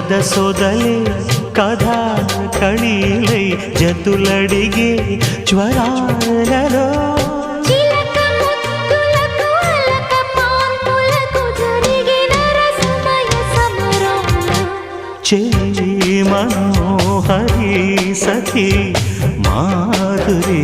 కథ సొదలే కథా కళీలై జతులడిగే జ్వరాలలో చిలక ముద్దులకు అలక పాన్పులకు జరిగిన రసమయ సమరంలో చెలి మనోహరి సఖి మాధురి